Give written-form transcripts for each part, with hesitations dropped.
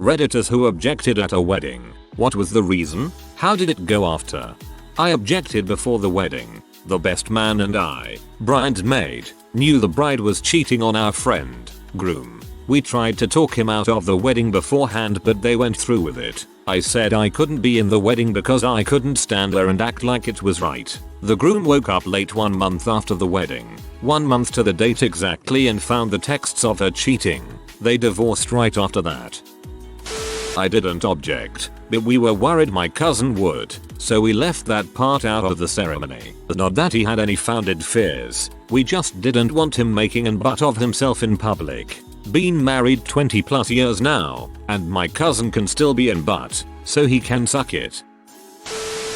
Redditors who objected at a wedding. What was the reason? How did it go after? I objected before the wedding. The best man and I, bridesmaid, knew the bride was cheating on our friend, groom. We tried to talk him out of the wedding beforehand, but they went through with it. I said I couldn't be in the wedding because I couldn't stand there and act like it was right. The groom woke up late 1 month after the wedding, 1 month to the date exactly, and found the texts of her cheating. They divorced right after that. I didn't object, but we were worried my cousin would, so we left that part out of the ceremony. Not that he had any founded fears, we just didn't want him making an butt of himself in public. Been married 20 plus years now, and my cousin can still be in butt, so he can suck it.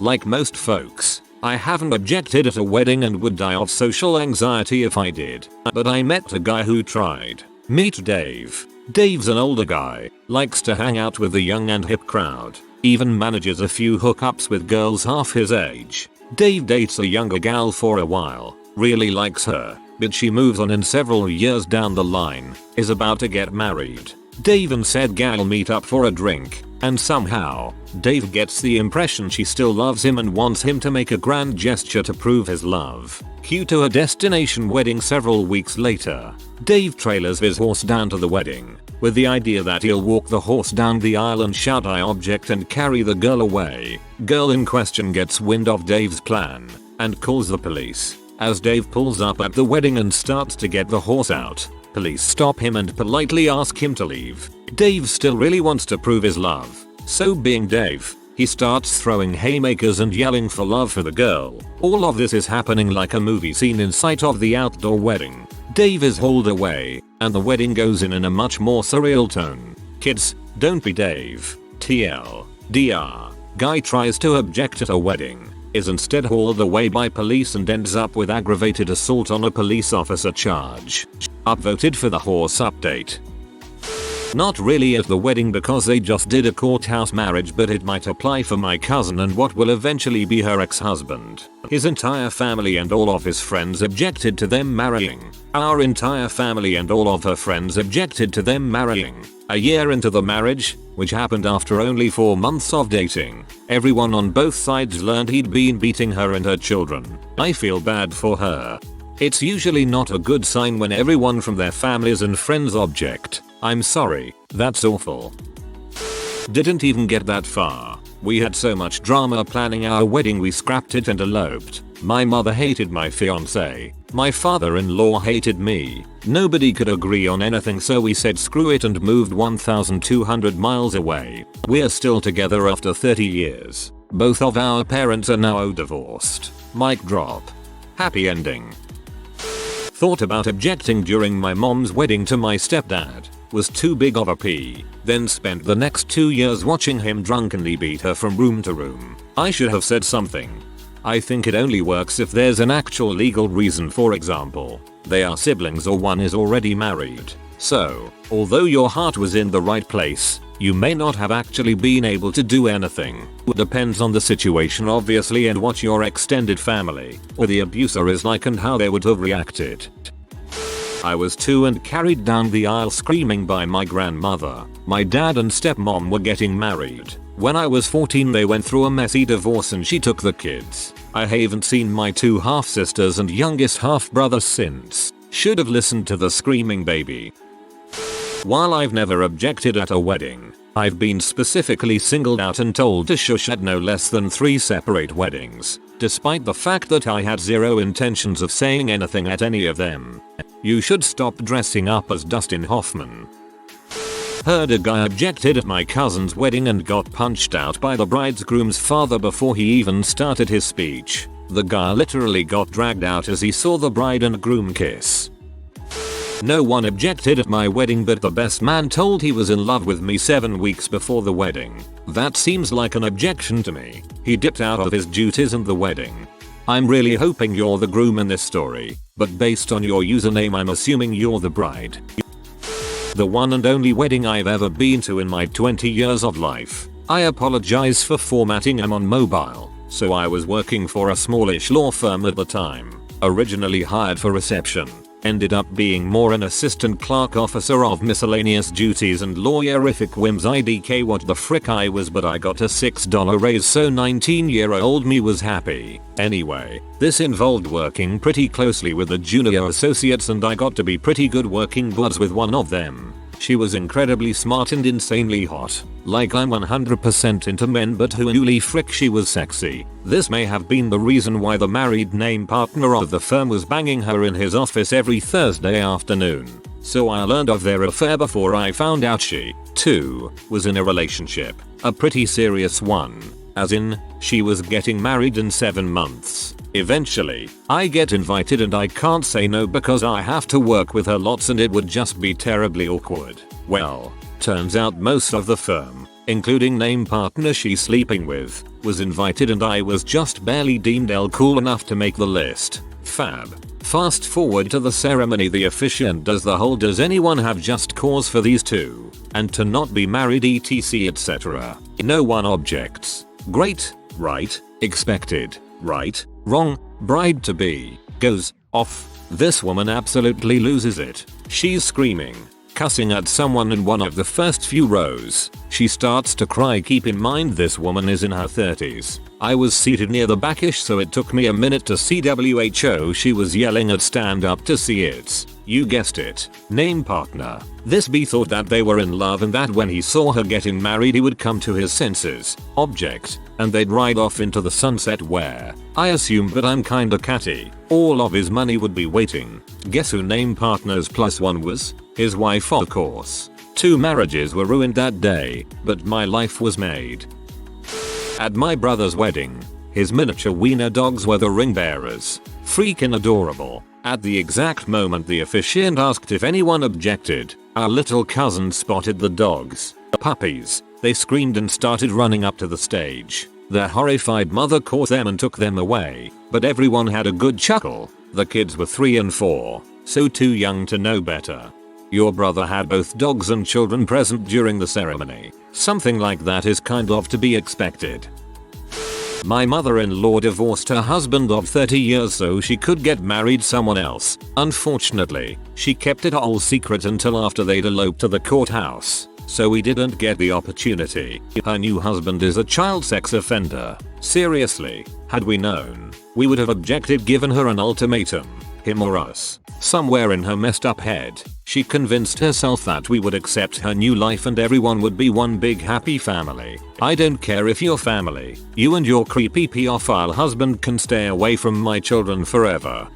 Like most folks, I haven't objected at a wedding and would die of social anxiety if I did, but I met a guy who tried. Meet Dave. Dave's an older guy, likes to hang out with the young and hip crowd, even manages a few hookups with girls half his age. Dave dates a younger gal for a while, really likes her, but she moves on and several years down the line, is about to get married. Dave and said gal meet up for a drink, and somehow, Dave gets the impression she still loves him and wants him to make a grand gesture to prove his love. Cue to a destination wedding several weeks later. Dave trailers his horse down to the wedding, with the idea that he'll walk the horse down the aisle and shout "I object" and carry the girl away. Girl in question gets wind of Dave's plan, and calls the police. As Dave pulls up at the wedding and starts to get the horse out, police stop him and politely ask him to leave. Dave still really wants to prove his love, so being Dave, he starts throwing haymakers and yelling for love for the girl. All of this is happening like a movie scene in sight of the outdoor wedding. Dave is hauled away, and the wedding goes in a much more surreal tone. Kids, don't be Dave. TLDR. Guy tries to object at a wedding, is instead hauled away by police and ends up with aggravated assault on a police officer charge. Upvoted for the horse update. Not really at the wedding because they just did a courthouse marriage, but it might apply for my cousin and what will eventually be her ex-husband. His entire family and all of his friends objected to them marrying. Our entire family and all of her friends objected to them marrying. A year into the marriage, which happened after only 4 months of dating, everyone on both sides learned he'd been beating her and her children. I feel bad for her. It's usually not a good sign when everyone from their families and friends object. I'm sorry, that's awful. Didn't even get that far. We had so much drama planning our wedding we scrapped it and eloped. My mother hated my fiance. My father-in-law hated me. Nobody could agree on anything, so we said screw it and moved 1,200 miles away. We're still together after 30 years. Both of our parents are now divorced. Mic drop. Happy ending. Thought about objecting during my mom's wedding to my stepdad. Was too big of a P. Then spent the next 2 years watching him drunkenly beat her from room to room. I should have said something. I think it only works if there's an actual legal reason, for example, they are siblings or one is already married. So, although your heart was in the right place, you may not have actually been able to do anything. Depends on the situation obviously and what your extended family or the abuser is like and how they would have reacted. I was 2 and carried down the aisle screaming by my grandmother. My dad and stepmom were getting married. When I was 14 they went through a messy divorce and she took the kids. I haven't seen my 2 half-sisters and youngest half-brother since. Should have listened to the screaming baby. While I've never objected at a wedding, I've been specifically singled out and told to shush at no less than 3 separate weddings, despite the fact that I had zero intentions of saying anything at any of them. You should stop dressing up as Dustin Hoffman. Heard a guy objected at my cousin's wedding and got punched out by the bridegroom's father before he even started his speech. The guy literally got dragged out as he saw the bride and groom kiss. No one objected at my wedding, but the best man told he was in love with me 7 weeks before the wedding. That seems like an objection to me. He dipped out of his duties in the wedding. I'm really hoping you're the groom in this story, but based on your username I'm assuming you're the bride. The one and only wedding I've ever been to in my 20 years of life. I apologize for formatting, I'm on mobile, so I was working for a smallish law firm at the time, originally hired for reception. Ended up being more an assistant clerk officer of miscellaneous duties and lawyerific whims. IDK what the frick I was, but I got a $6 raise, so 19-year-old me was happy. Anyway, this involved working pretty closely with the junior associates and I got to be pretty good working buds with one of them. She was incredibly smart and insanely hot. Like I'm 100% into men, but holy frick she was sexy. This may have been the reason why the married name partner of the firm was banging her in his office every Thursday afternoon. So I learned of their affair before I found out she, too, was in a relationship. A pretty serious one. As in, she was getting married in 7 months. Eventually, I get invited and I can't say no because I have to work with her lots and it would just be terribly awkward. Well, turns out most of the firm, including name partner she's sleeping with, was invited and I was just barely deemed cool enough to make the list. Fab. Fast forward to the ceremony, the officiant does the whole "does anyone have just cause for these two and to not be married etc etc. No one objects. Great, right, expected, right, wrong, bride to be, goes off. This woman absolutely loses it. She's screaming, cussing at someone in one of the first few rows. She starts to cry. Keep in mind this woman is in her 30s. I was seated near the backish, so it took me a minute to see WHO she was yelling at. Stand up to see it. You guessed it. Name partner. This B thought that they were in love and that when he saw her getting married he would come to his senses, object, and they'd ride off into the sunset where, I assume, but I'm kinda catty, all of his money would be waiting. Guess who name partner's +1 was? His wife, of course. 2 marriages were ruined that day, but my life was made. At my brother's wedding, his miniature wiener dogs were the ring bearers. Freaking adorable. At the exact moment the officiant asked if anyone objected, our little cousin spotted the dogs. Puppies. They screamed and started running up to the stage. Their horrified mother caught them and took them away, but everyone had a good chuckle. The kids were 3 and 4, so too young to know better. Your brother had both dogs and children present during the ceremony. Something like that is kind of to be expected. My mother-in-law divorced her husband of 30 years so she could get married someone else. Unfortunately, she kept it all secret until after they'd eloped to the courthouse, so we didn't get the opportunity. Her new husband is a child sex offender. Seriously, had we known, we would have objected, given her an ultimatum. Him or us. Somewhere in her messed up head, she convinced herself that we would accept her new life and everyone would be one big happy family. I don't care if you're family, you and your creepy pedophile husband can stay away from my children forever.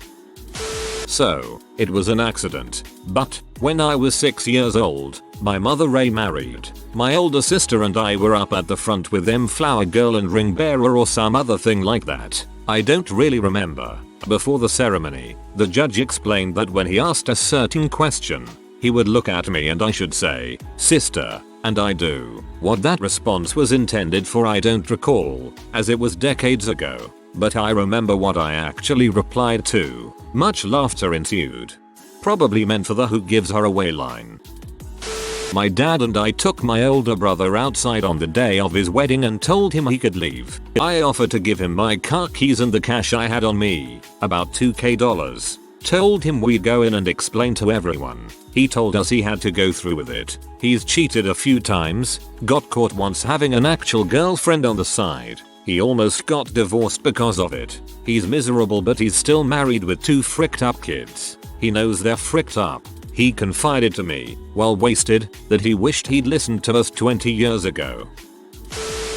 So, it was an accident, but when I was 6 years old, my mother remarried. My older sister and I were up at the front with them, flower girl and ring bearer or some other thing like that. I don't really remember. Before the ceremony, the judge explained that when he asked a certain question, he would look at me and I should say, "Sister," and I do. What that response was intended for I don't recall, as it was decades ago, but I remember what I actually replied to. Much laughter ensued. Probably meant for the "who gives her away" line. My dad and I took my older brother outside on the day of his wedding and told him he could leave. I offered to give him my car keys and the cash I had on me, about $2,000. Told him we'd go in and explain to everyone. He told us he had to go through with it. He's cheated a few times, got caught once having an actual girlfriend on the side. He almost got divorced because of it. He's miserable but he's still married with 2 fricked up kids. He knows they're fricked up. He confided to me, while wasted, that he wished he'd listened to us 20 years ago.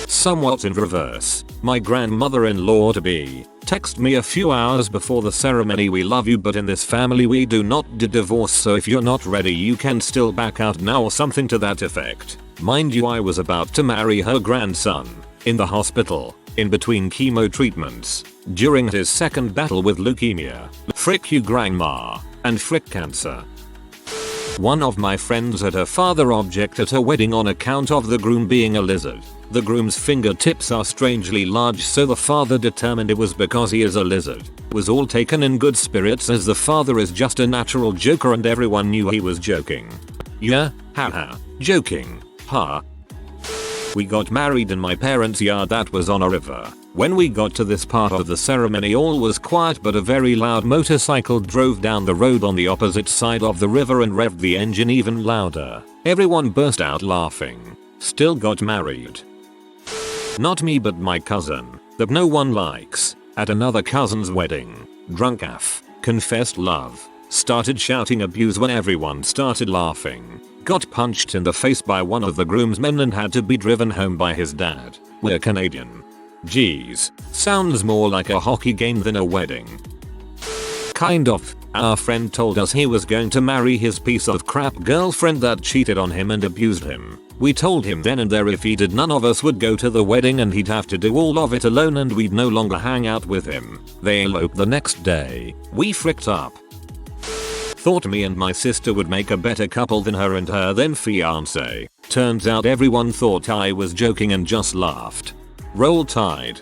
Somewhat in reverse, my grandmother-in-law to be texted me a few hours before the ceremony, "We love you but in this family we do not do divorce, so if you're not ready you can still back out now," or something to that effect. Mind you, I was about to marry her grandson, in the hospital, in between chemo treatments, during his second battle with leukemia. Frick you grandma, and frick cancer. One of my friends had her father object at her wedding on account of the groom being a lizard. The groom's fingertips are strangely large, so the father determined it was because he is a lizard. Was all taken in good spirits as the father is just a natural joker and everyone knew he was joking. Yeah, haha, joking, ha. We got married in my parents' yard that was on a river. When we got to this part of the ceremony, all was quiet, but a very loud motorcycle drove down the road on the opposite side of the river and revved the engine even louder. Everyone burst out laughing. Still got married. Not me, but my cousin, that no one likes, at another cousin's wedding. Drunk AF, confessed love, started shouting abuse when everyone started laughing, got punched in the face by one of the groomsmen and had to be driven home by his dad. We're Canadian. Geez, sounds more like a hockey game than a wedding. Kind of. Our friend told us he was going to marry his piece of crap girlfriend that cheated on him and abused him. We told him then and there if he did, none of us would go to the wedding and he'd have to do all of it alone and we'd no longer hang out with him. They eloped the next day. We fricked up. Thought me and my sister would make a better couple than her and her then fiance. Turns out everyone thought I was joking and just laughed. Roll Tide.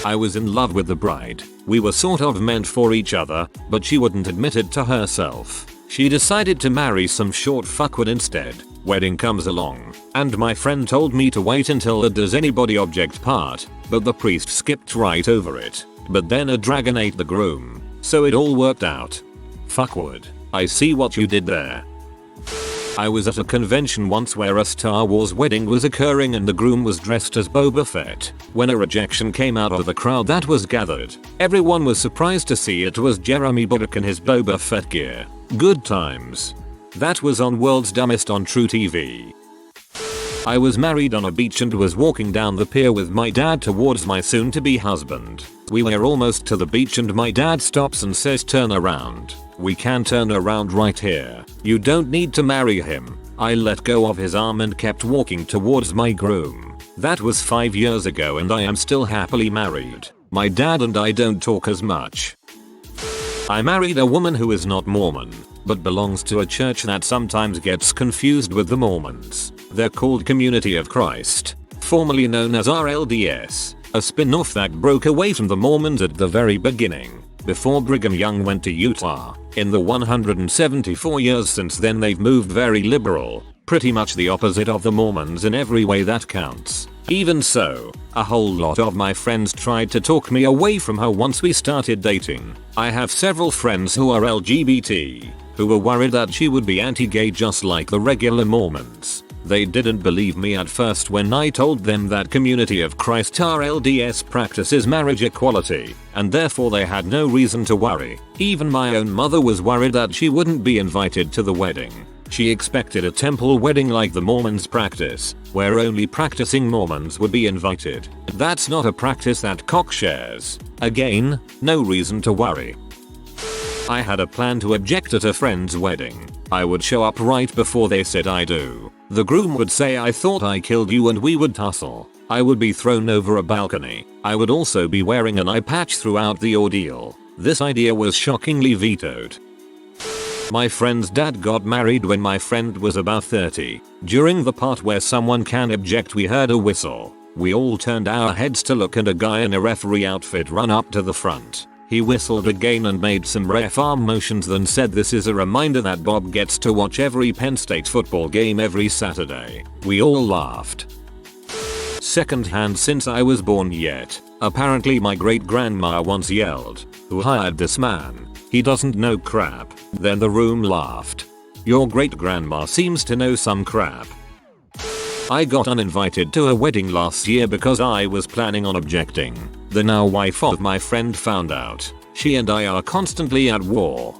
I was in love with the bride. We were sort of meant for each other, but she wouldn't admit it to herself. She decided to marry some short fuckwit instead. Wedding comes along, and my friend told me to wait until the does anybody object part, but the priest skipped right over it. But then a dragon ate the groom, so it all worked out. Fuckwood. I see what you did there. I was at a convention once where a Star Wars wedding was occurring and the groom was dressed as Boba Fett. When a rejection came out of the crowd that was gathered, everyone was surprised to see it was Jeremy Bullock in his Boba Fett gear. Good times. That was on World's Dumbest on True TV. I was married on a beach and was walking down the pier with my dad towards my soon-to-be husband. We were almost to the beach and my dad stops and says, "Turn around. We can turn around right here. You don't need to marry him." I let go of his arm and kept walking towards my groom. That was 5 years ago and I am still happily married. My dad and I don't talk as much. I married a woman who is not Mormon, but belongs to a church that sometimes gets confused with the Mormons. They're called Community of Christ, formerly known as RLDS, a spin-off that broke away from the Mormons at the very beginning, before Brigham Young went to Utah. In the 174 years since then they've moved very liberal, pretty much the opposite of the Mormons in every way that counts. Even so, a whole lot of my friends tried to talk me away from her once we started dating. I have several friends who are LGBT, who were worried that she would be anti-gay just like the regular Mormons. They didn't believe me at first when I told them that Community of Christ RLDS practices marriage equality, and therefore they had no reason to worry. Even my own mother was worried that she wouldn't be invited to the wedding. She expected a temple wedding like the Mormons practice, where only practicing Mormons would be invited. That's not a practice that Cox shares. Again, no reason to worry. I had a plan to object at a friend's wedding. I would show up right before they said I do. The groom would say I thought I killed you and we would tussle. I would be thrown over a balcony. I would also be wearing an eye patch throughout the ordeal. This idea was shockingly vetoed. My friend's dad got married when my friend was about 30. During the part where someone can object, we heard a whistle. We all turned our heads to look and a guy in a referee outfit ran up to the front. He whistled again and made some ref arm motions, then said, "This is a reminder that Bob gets to watch every Penn State football game every Saturday." We all laughed. Second hand since I was born yet. Apparently my great grandma once yelled, "Who hired this man? He doesn't know crap." Then the room laughed. Your great grandma seems to know some crap. I got uninvited to a wedding last year because I was planning on objecting. The now wife of my friend found out. She and I are constantly at war.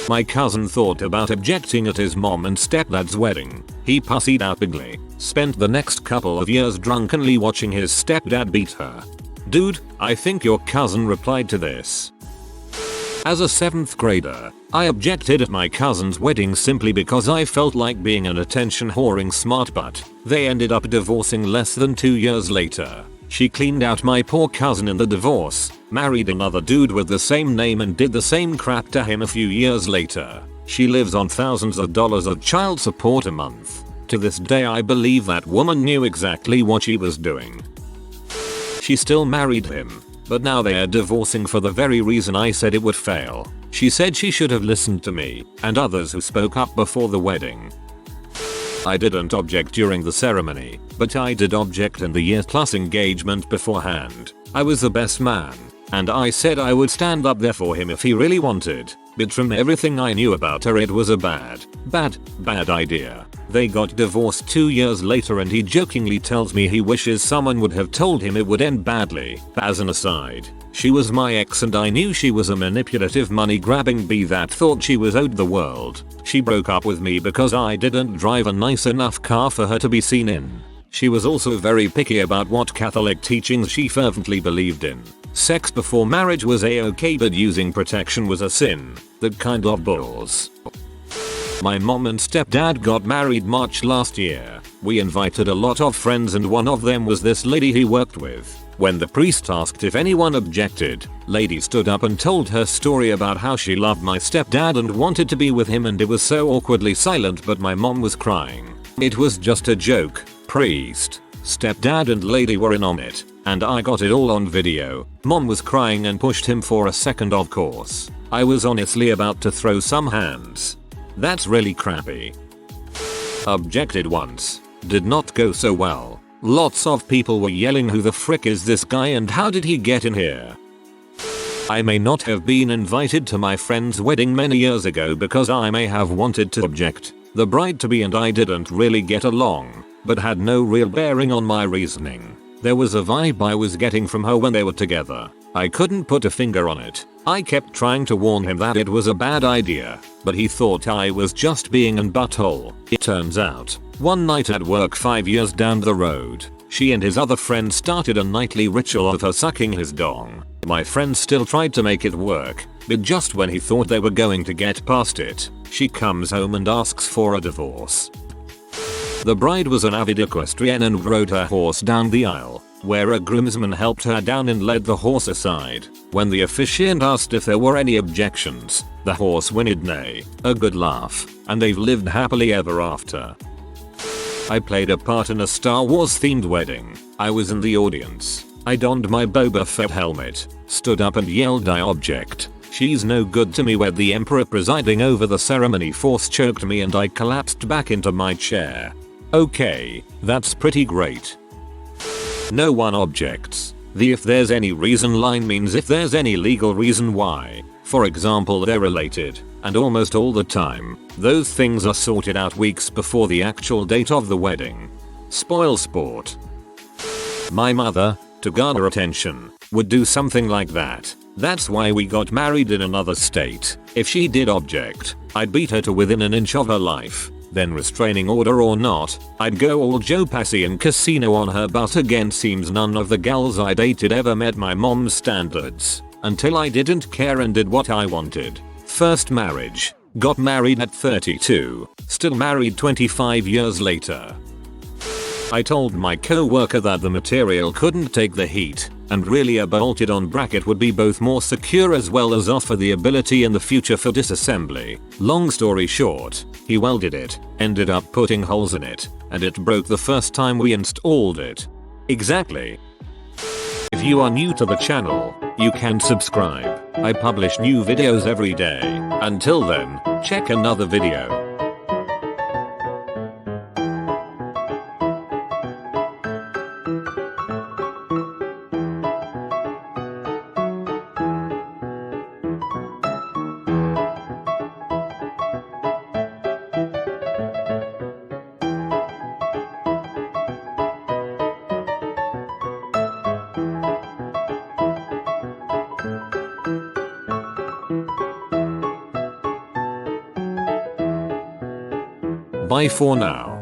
My cousin thought about objecting at his mom and stepdad's wedding. He pussied out bigly. Spent the next couple of years drunkenly watching his stepdad beat her. Dude, I think your cousin replied to this. As a 7th grader, I objected at my cousin's wedding simply because I felt like being an attention whoring smart butt. They ended up divorcing less than 2 years later. She cleaned out my poor cousin in the divorce, married another dude with the same name and did the same crap to him a few years later. She lives on thousands of dollars of child support a month. To this day I believe that woman knew exactly what she was doing. She still married him. But now they are divorcing for the very reason I said it would fail. She said she should have listened to me and others who spoke up before the wedding. I didn't object during the ceremony. but I did object in the year plus engagement beforehand. I was the best man, and I said I would stand up there for him if he really wanted, but from everything I knew about her it was a bad idea. They got divorced 2 years later and he jokingly tells me he wishes someone would have told him it would end badly. As an aside, she was my ex and I knew she was a manipulative money grabbing bee that thought she was owed the world. She broke up with me because I didn't drive a nice enough car for her to be seen in. She was also very picky about what Catholic teachings she fervently believed in. Sex before marriage was a-okay but using protection was a sin. That kind of balls. My mom and stepdad got married March last year. We invited a lot of friends and one of them was this lady he worked with. When the priest asked if anyone objected, lady stood up and told her story about how she loved my stepdad and wanted to be with him and it was so awkwardly silent but my mom was crying. It was just a joke. Priest, stepdad and lady were in on it, and I got it all on video. Mom was crying and pushed him for a second of course. I was honestly about to throw some hands. That's really crappy. Objected once. Did not go so well. Lots of people were yelling who the frick is this guy and how did he get in here? I may not have been invited to my friend's wedding many years ago because I may have wanted to object. The bride-to-be and I didn't really get along, but had no real bearing on my reasoning. There was a vibe I was getting from her when they were together. I couldn't put a finger on it. I kept trying to warn him that it was a bad idea, but he thought I was just being an butthole. It turns out, one night at work 5 years down the road, she and his other friend started a nightly ritual of her sucking his dong. My friend still tried to make it work, but just when he thought they were going to get past it, she comes home and asks for a divorce. The bride was an avid equestrian and rode her horse down the aisle, where a groomsman helped her down and led the horse aside. When the officiant asked if there were any objections, the horse whinnied nay, a good laugh, and they've lived happily ever after. I played a part in a Star Wars themed wedding. I was in the audience. I donned my Boba Fett helmet, stood up and yelled I object. She's no good to me where the emperor presiding over the ceremony force choked me and I collapsed back into my chair. Okay, that's pretty great. No one objects. The if there's any reason line means if there's any legal reason why. For example, they're related, and almost all the time, those things are sorted out weeks before the actual date of the wedding. Spoil sport. My mother, to garner attention, would do something like that. That's why we got married in another state. If she did object, I'd beat her to within an inch of her life. Then restraining order or not, I'd go all Joe Passy and casino on her butt again. Seems none of the gals I dated ever met my mom's standards. Until I didn't care and did what I wanted. First marriage. Got married at 32. Still married 25 years later. I told my co-worker that the material couldn't take the heat, and really a bolted on bracket would be both more secure as well as offer the ability in the future for disassembly. Long story short, he welded it, ended up putting holes in it, and it broke the first time we installed it. Exactly. If you are new to the channel, you can subscribe. I publish new videos every day. Until then, check another video. Bye for now.